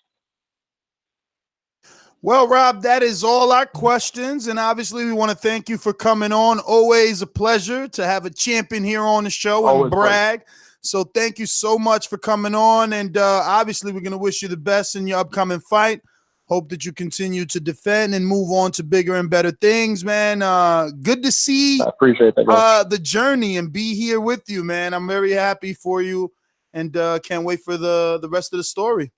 Well, Rob, that is all our questions. And obviously, we want to thank you for coming on. Always a pleasure to have a champion here on the show and Always brag. So thank you so much for coming on. And obviously, we're going to wish you the best in your upcoming fight. Hope that you continue to defend and move on to bigger and better things, man. Good to see I appreciate that, the journey and be here with you, man. I'm very happy for you and can't wait for the rest of the story.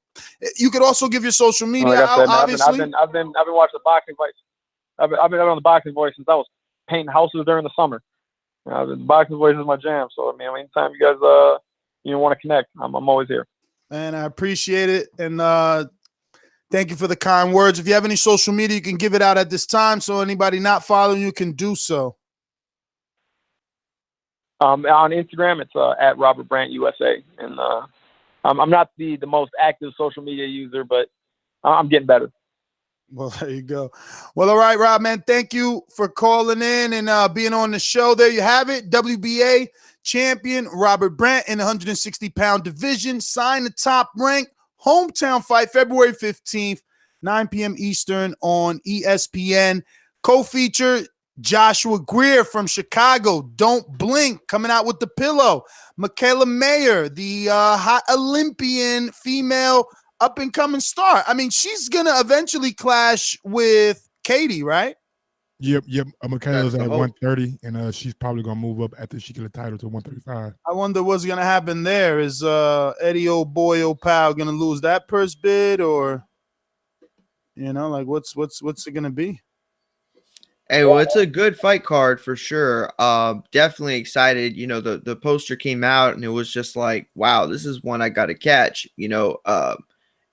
You could also give your social media like I said, out, obviously. I've been watching the Boxing Voice. I've been on the Boxing Voice since I was painting houses during the summer. The Boxing Voice is my jam. So I mean, anytime you guys want to connect, I'm always here. Man, I appreciate it, and thank you for the kind words. If you have any social media, you can give it out at this time, so anybody not following you can do so. On Instagram, it's at Robert Brant USA, and I'm not the most active social media user, but I'm getting better. Well, there you go. Well, all right, Rob, man, thank you for calling in and being on the show. There you have it. WBA champion Robert Brant in the 160-pound division signed the Top Rank. Hometown fight February 15th, 9 p.m. Eastern on ESPN. Co-feature Joshua Greer from Chicago. Don't Blink coming out with the pillow. Michaela Mayer, the hot Olympian female up-and-coming star. I mean, she's going to eventually clash with Katie, right? Yep. Michaela's at 130, and she's probably going to move up after she get a title to 135. I wonder what's going to happen there. Is Eddie O'Boy O'Pal going to lose that purse bid, or, like what's it going to be? Hey, well, it's a good fight card for sure. Definitely excited. The poster came out and it was just like, wow, this is one I got to catch.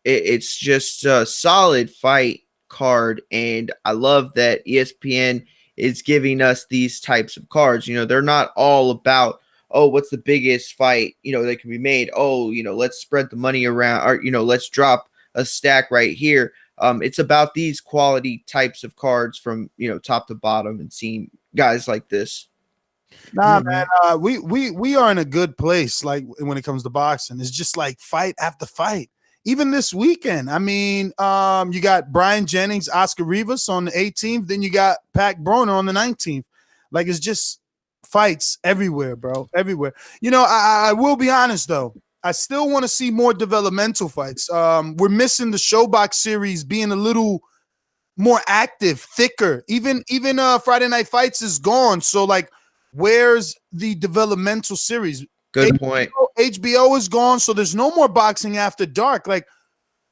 It's just a solid fight card, and I love that ESPN is giving us these types of cards. They're not all about, oh, what's the biggest fight that can be made. Oh, let's spread the money around, or let's drop a stack right here. It's about these quality types of cards from top to bottom, and seeing guys like this. Nah, man, we are in a good place. Like when it comes to boxing, it's just like fight after fight. Even this weekend, I mean, you got Brian Jennings, Oscar Rivas on the 18th. Then you got Pat Broner on the 19th. Like, it's just fights everywhere, bro, everywhere. I will be honest, though. I still want to see more developmental fights. We're missing the Showbox series being a little more active, thicker. Even Friday Night Fights is gone. So, like, where's the developmental series? Good point. HBO is gone, so there's no more boxing after dark. Like,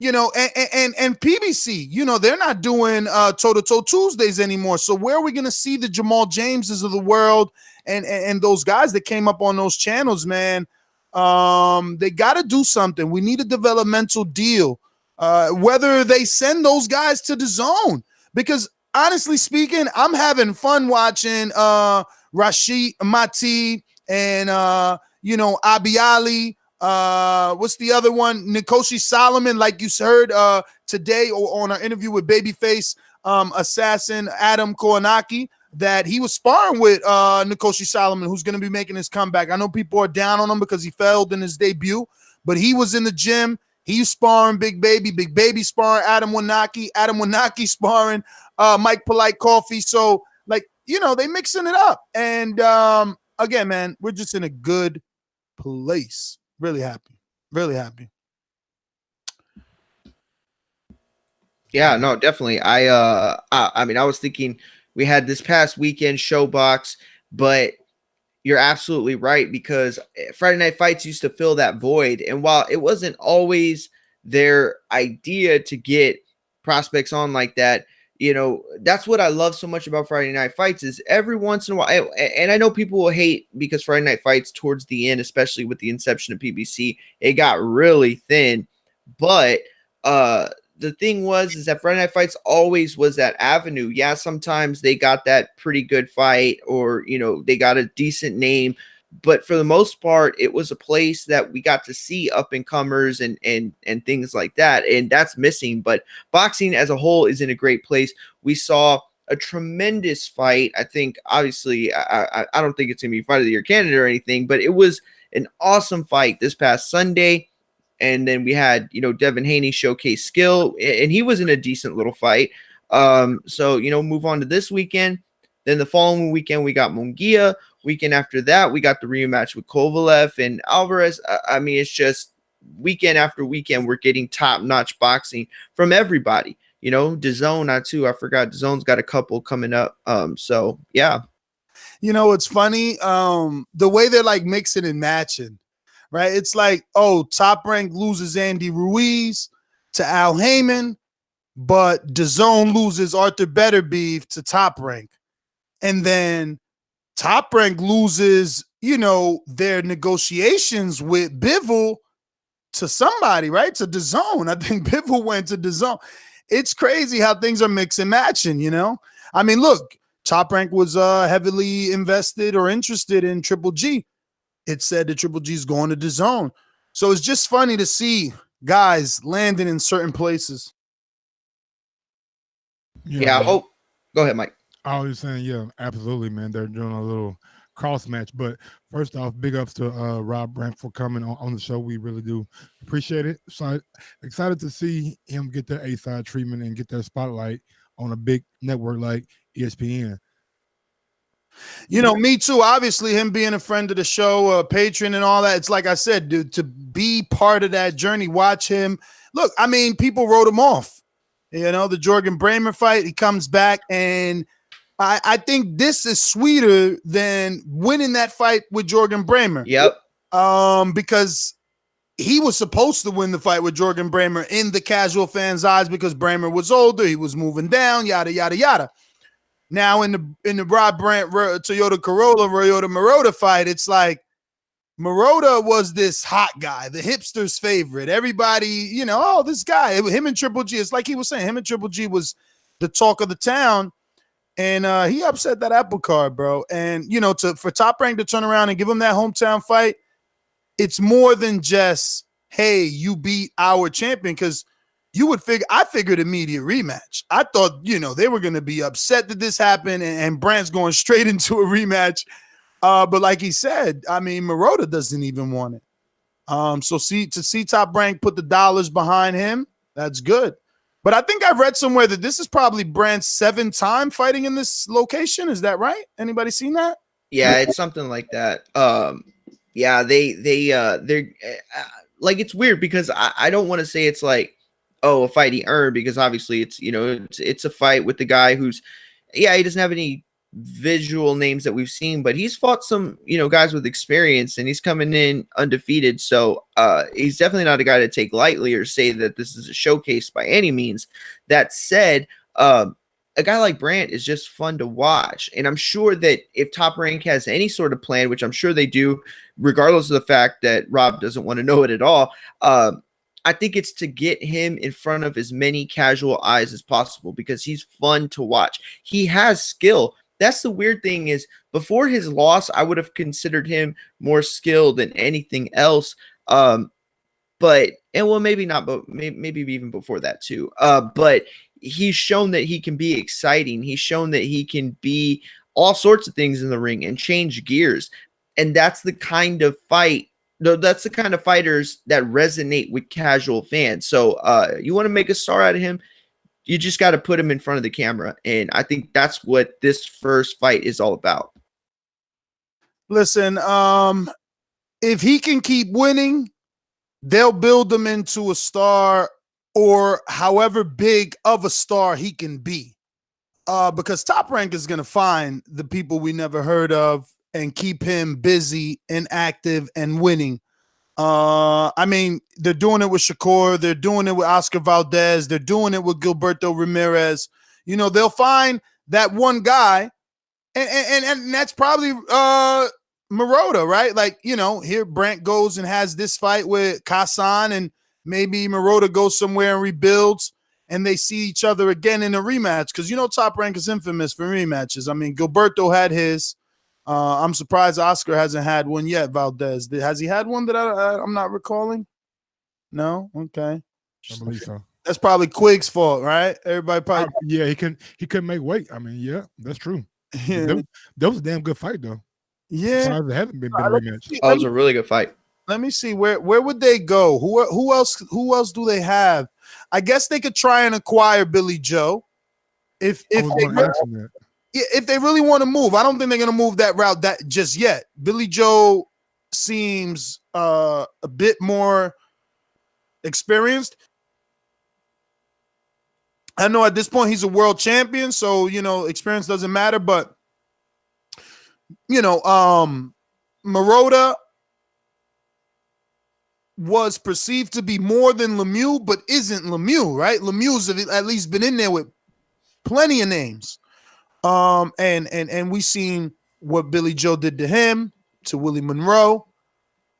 and PBC, they're not doing toe-to-toe Tuesdays anymore. So where are we going to see the Jamal Jameses of the world and those guys that came up on those channels, man? They got to do something. We need a developmental deal, whether they send those guys to the zone. Because honestly speaking, I'm having fun watching Rashid Mati and Abiali. What's the other one? Nikoshi Solomon, like you heard today on our interview with Babyface assassin Adam Kownacki, that he was sparring with Nikoshi Solomon, who's going to be making his comeback. I know people are down on him because he failed in his debut, but he was in the gym. He's sparring Big Baby sparring Adam Wanaki sparring Mike Polite Coffee. So, like, you know, they mixing it up. And again, man, we're just in a good place. Really happy. Really happy. Yeah, no, definitely. I mean, I was thinking we had this past weekend Showbox, but you're absolutely right, because Friday Night Fights used to fill that void. And while it wasn't always their idea to get prospects on like that, you know, that's what I love so much about Friday Night Fights is every once in a while, and I know people will hate because Friday Night Fights towards the end, especially with the inception of PBC, it got really thin. But the thing was is that Friday Night Fights always was that avenue. Yeah, sometimes they got that pretty good fight, or, you know, they got a decent name, but for the most part, it was a place that we got to see up and comers and things like that, and that's missing. But boxing as a whole is in a great place. We saw a tremendous fight. I think, obviously, I don't think it's gonna be Fight of the Year candidate or anything, but it was an awesome fight this past Sunday. And then we had, you know, Devin Haney showcase skill, and he was in a decent little fight. So, you know, move on to this weekend. Then the following weekend, we got Munguia. Weekend after that, we got the rematch with Kovalev and Alvarez. I mean, it's just weekend after weekend, we're getting top-notch boxing from everybody. You know, DAZN, too. I forgot DAZN's got a couple coming up. So, yeah. You know, it's funny. The way they're like mixing and matching. Right, it's like, oh, Top Rank loses Andy Ruiz to Al Heyman, but DAZN loses Arthur Beterbiev to Top Rank, and then Top Rank loses, you know, their negotiations with Bivol to somebody, right? To DAZN. I think Bivol went to DAZN. It's crazy how things are mix and matching. You know, I mean, look, Top Rank was heavily invested or interested in Triple G. It said that Triple G is going to DAZN. So it's just funny to see guys landing in certain places. Yeah. Oh, go ahead, Mike. I was saying, yeah, absolutely, man. They're doing a little cross match. But first off, big ups to Rob Brant for coming on the show. We really do appreciate it. So excited to see him get that A-side treatment and get that spotlight on a big network like ESPN. You know, me too. Obviously, him being a friend of the show, patron and all that. It's like I said, dude, to be part of that journey, watch him. Look, I mean, people wrote him off. You know, the Jorgen Bramer fight, he comes back, and I think this is sweeter than winning that fight with Jorgen Bramer. Yep. Because he was supposed to win the fight with Jorgen Bramer in the casual fans' eyes because Bramer was older, he was moving down, yada, yada, yada. Now in the Rob Brant Toyota Corolla Ryota Marotta fight, it's like Marotta was this hot guy, the hipster's favorite. Everybody, you know, oh, this guy, him and Triple G. It's like he was saying, him and Triple G was the talk of the town, and he upset that apple cart, bro. And you know, for Top Rank to turn around and give him that hometown fight, it's more than just, hey, you beat our champion, because you would figure, I figured immediate rematch. I thought, you know, they were going to be upset that this happened, and Brant's going straight into a rematch. But like he said, I mean, Marotta doesn't even want it. So to see Top Rank put the dollars behind him, that's good. But I think I read somewhere that this is probably Brant's 7th time fighting in this location. Is that right? Anybody seen that? Yeah, it's something like that. Yeah, they're like, it's weird because I don't want to say it's like, oh, a fight he earned, because obviously it's, you know, it's a fight with the guy who's, yeah, he doesn't have any visual names that we've seen, but he's fought some, you know, guys with experience, and he's coming in undefeated. So he's definitely not a guy to take lightly or say that this is a showcase by any means. That said, a guy like Brant is just fun to watch. And I'm sure that if Top Rank has any sort of plan, which I'm sure they do, regardless of the fact that Rob doesn't want to know it at all, I think it's to get him in front of as many casual eyes as possible, because he's fun to watch. He has skill. That's the weird thing, is before his loss, I would have considered him more skilled than anything else. But maybe not, but maybe even before that too. But he's shown that he can be exciting. He's shown that he can be all sorts of things in the ring and change gears. And that's the kind of fight that's the kind of fighters that resonate with casual fans. So you want to make a star out of him, you just got to put him in front of the camera. And I think that's what this first fight is all about. Listen, if he can keep winning, they'll build him into a star, or however big of a star he can be. Because Top Rank is going to find the people we never heard of and keep him busy and active and winning. I mean, they're doing it with Shakur. They're doing it with Oscar Valdez. They're doing it with Gilberto Ramirez. You know, they'll find that one guy, and that's probably Marotta, right? Like, you know, here Brant goes and has this fight with Khasan, and maybe Marotta goes somewhere and rebuilds, and they see each other again in a rematch. Because, you know, Top Rank is infamous for rematches. I mean, Gilberto had his. I'm surprised Oscar hasn't had one yet. Valdez, has he had one that I'm not recalling? No. Okay. I believe so. That's probably Quig's fault, right? Everybody probably. Yeah, he couldn't make weight. I mean, yeah, that's true. Yeah. That was a damn good fight, though. Yeah, it hasn't been a rematch. That was a really good fight. Let me see where would they go? Who else do they have? I guess they could try and acquire Billy Joe if they really want to move. I don't think they're going to move that route that just yet. Billy Joe seems a bit more experienced. I know at this point he's a world champion, so, you know, experience doesn't matter. But, you know, Marotta was perceived to be more than Lemieux, but isn't Lemieux, right? Lemieux's at least been in there with plenty of names. And we seen what Billy Joe did to him, to Willie Monroe.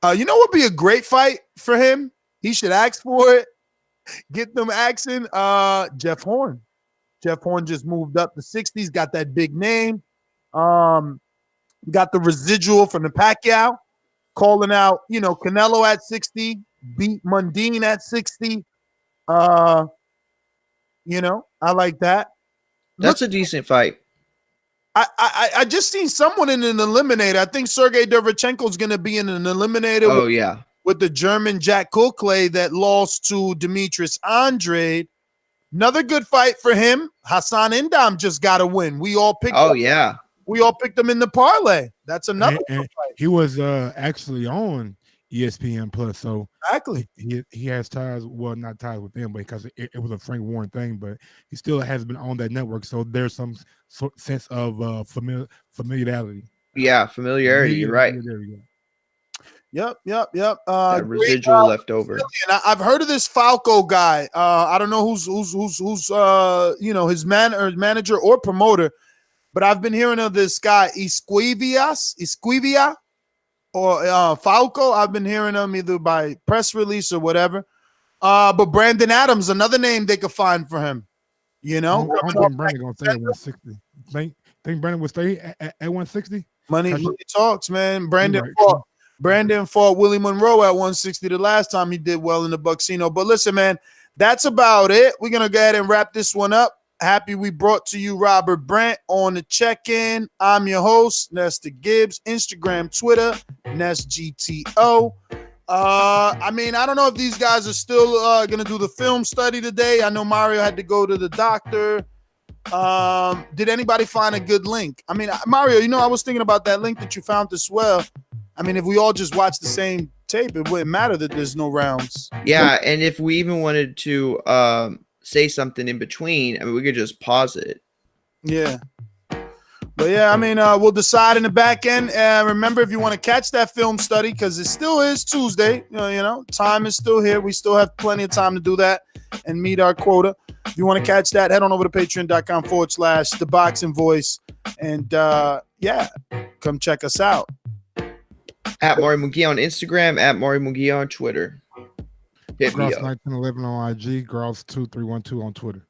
You know what would be a great fight for him? He should ask for it. Get them asking. Jeff Horn. Jeff Horn just moved up the 60s, got that big name. Got the residual from the Pacquiao, calling out, you know, Canelo at 60, beat Mundine at 60. You know, I like that. That's a decent fight. I just seen someone in an eliminator. I think Sergey Derevchenko is going to be in an eliminator. Oh, yeah. With the German Jack Cokley that lost to Demetrius Andrade. Another good fight for him. Hassan Indam just got a win. We all picked. Oh, yeah. We all picked him in the parlay. That's another and fight. He was actually on ESPN Plus, so exactly he has ties. Well, not ties with them, but because it was a Frank Warren thing, but he still has been on that network. So there's some sense of familiarity. Yeah, familiarity. You're right. There we go. Yep. That residual left over. And I've heard of this Falco guy. I don't know who's you know, his manager or promoter, but I've been hearing of this guy Esquivia or Falco. I've been hearing him either by press release or whatever. But Brandon Adams, another name they could find for him. You know, I don't think Brandon gonna stay at 160. Think Brandon will stay at 160? Money talks, man. Brandon fought Willie Monroe at 160 the last time he did well in the Bucksino. But listen, man, that's about it. We're going to go ahead and wrap this one up. Happy we brought to you Robert Brant on the check-in. I'm your host, Nesta Gibbs. Instagram, Twitter, NestGTO. I mean, I don't know if these guys are still going to do the film study today. I know Mario had to go to the doctor. Did anybody find a good link? I mean, Mario, you know, I was thinking about that link that you found as well. I mean, if we all just watch the same tape, it wouldn't matter that there's no rounds. Yeah, and if we even wanted to say something in between, I mean, we could just pause it. Yeah. But yeah, I mean, we'll decide in the back end. Remember, if you want to catch that film study, because it still is Tuesday, you know, time is still here. We still have plenty of time to do that and meet our quota. If you want to catch that, head on over to patreon.com/ThaBoxingVoice. And yeah, come check us out. At Mari Mugia on Instagram, at Mari Mugia on Twitter. Hit me up. Gross1911 on IG, Gross2312 on Twitter.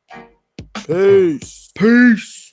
Peace. Peace.